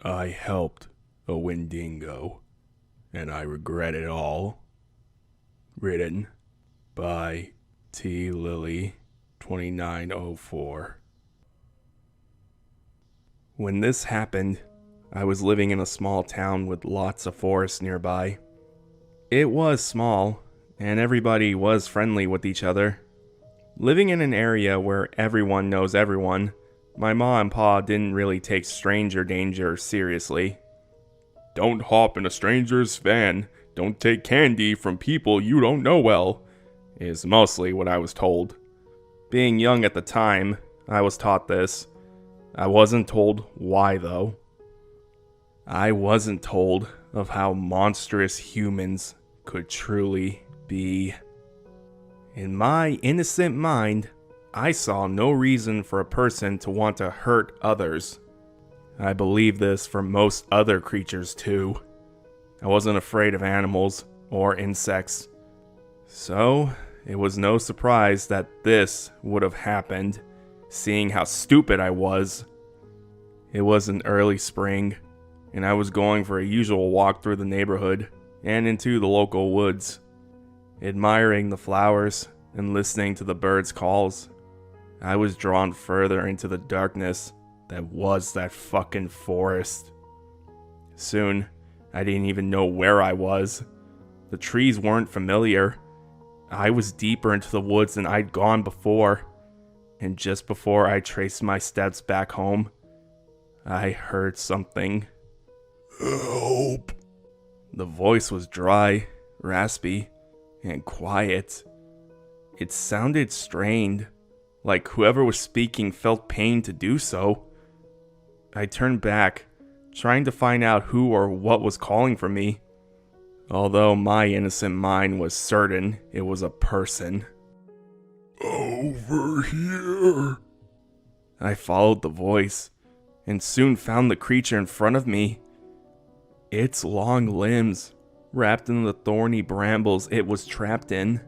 I helped a wendigo, and I regret it all. Written by T. Lily, 2904. When this happened, I was living in a small town with lots of forest nearby. It was small, and everybody was friendly with each other. Living in an area where everyone knows everyone, my ma and pa didn't really take stranger danger seriously. Don't hop in a stranger's van, don't take candy from people you don't know well, is mostly what I was told. Being young at the time, I was taught this. I wasn't told why though. I wasn't told of how monstrous humans could truly be. In my innocent mind, I saw no reason for a person to want to hurt others. I believe this for most other creatures too. I wasn't afraid of animals or insects. So, it was no surprise that this would have happened, seeing how stupid I was. It was an early spring, and I was going for a usual walk through the neighborhood and into the local woods, admiring the flowers and listening to the birds' calls. I was drawn further into the darkness that was that fucking forest. Soon, I didn't even know where I was. The trees weren't familiar. I was deeper into the woods than I'd gone before, and just before I traced my steps back home, I heard something. Help! The voice was dry, raspy, and quiet. It sounded strained, like whoever was speaking felt pain to do so. I turned back, trying to find out who or what was calling for me, although my innocent mind was certain it was a person. Over here. I followed the voice, and soon found the creature in front of me. Its long limbs, wrapped in the thorny brambles it was trapped in.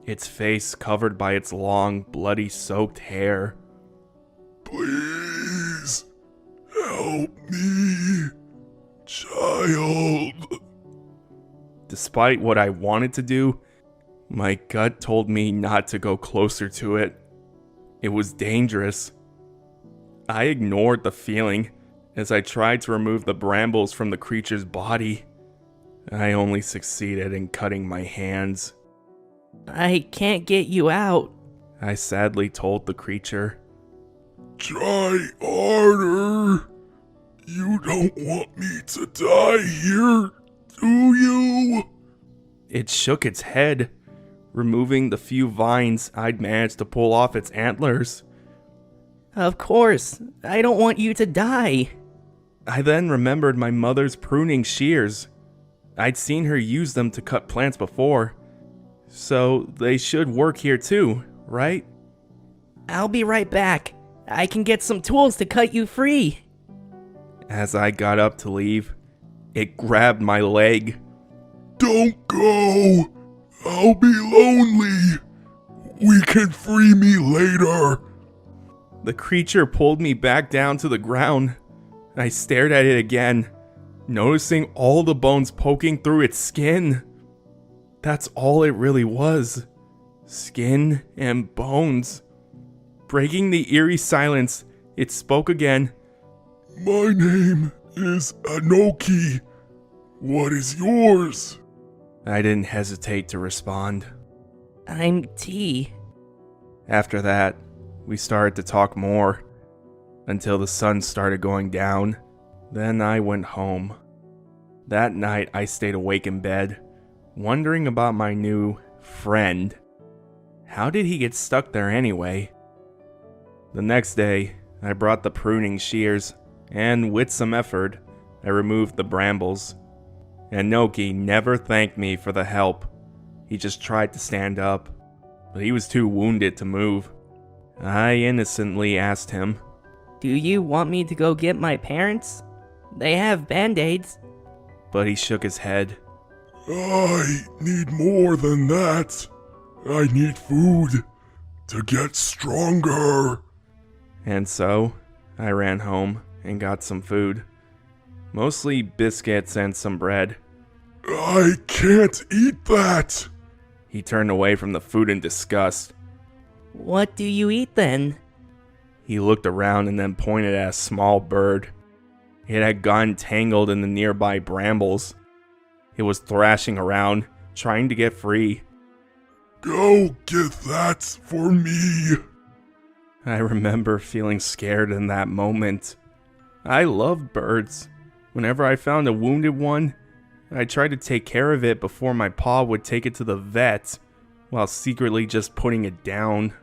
Its face covered by its long, bloody soaked hair. Please, help me, child. Despite what I wanted to do, my gut told me not to go closer to it. It was dangerous. I ignored the feeling as I tried to remove the brambles from the creature's body. I only succeeded in cutting my hands. I can't get you out, I sadly told the creature. Try harder. You don't want me to die here, do you? It shook its head, removing the few vines I'd managed to pull off its antlers. Of course, I don't want you to die. I then remembered my mother's pruning shears. I'd seen her use them to cut plants before, so they should work here too, right? I'll be right back. I can get some tools to cut you free. As I got up to leave, it grabbed my leg. Don't go! I'll be lonely! We can free me later! The creature pulled me back down to the ground. I stared at it again, noticing all the bones poking through its skin. That's all it really was. Skin and bones. Breaking the eerie silence, it spoke again. My name is Anoki. What is yours? I didn't hesitate to respond. I'm T. After that, we started to talk more, until the sun started going down. Then I went home. That night I stayed awake in bed, wondering about my new friend. How did he get stuck there anyway? The next day, I brought the pruning shears, and with some effort, I removed the brambles. Anoki never thanked me for the help. He just tried to stand up, but he was too wounded to move. I innocently asked him, Do you want me to go get my parents? They have band-aids. But he shook his head. I need more than that. I need food to get stronger. And so, I ran home and got some food, Mostly biscuits and some bread. I can't eat that! He turned away from the food in disgust. What do you eat then? He looked around and then pointed at a small bird. It had gotten tangled in the nearby brambles. It was thrashing around, trying to get free. Go get that for me! I remember feeling scared in that moment. I loved birds. Whenever I found a wounded one, I tried to take care of it before my paw would take it to the vet, while secretly just putting it down.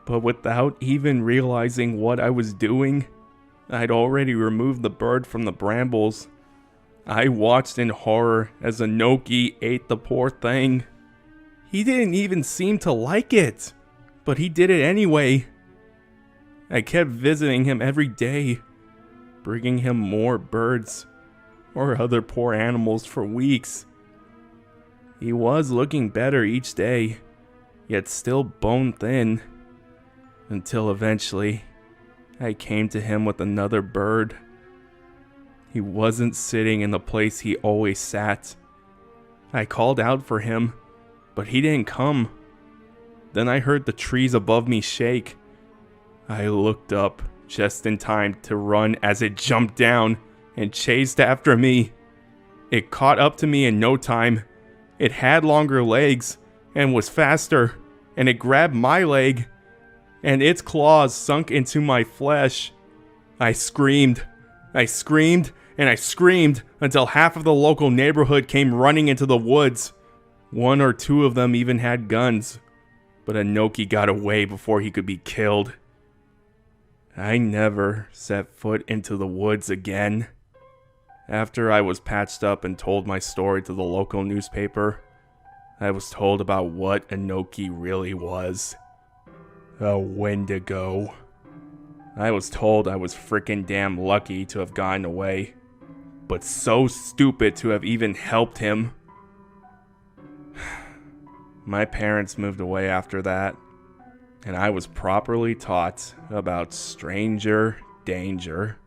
But without even realizing what I was doing, I'd already removed the bird from the brambles. I watched in horror as Anoki ate the poor thing. He didn't even seem to like it, but he did it anyway. I kept visiting him every day, bringing him more birds or other poor animals for weeks. He was looking better each day, yet still bone thin, until eventually I came to him with another bird. He wasn't sitting in the place he always sat. I called out for him, but he didn't come. Then I heard the trees above me shake. I looked up just in time to run as it jumped down and chased after me. It caught up to me in no time. It had longer legs and was faster, and it grabbed my leg, and its claws sunk into my flesh. I screamed, and I screamed until half of the local neighborhood came running into the woods. One or two of them even had guns, but Anoki got away before he could be killed. I never set foot into the woods again. After I was patched up and told my story to the local newspaper, I was told about what Anoki really was. A wendigo. I was told I was frickin' damn lucky to have gotten away, but so stupid to have even helped him. My parents moved away after that, and I was properly taught about stranger danger.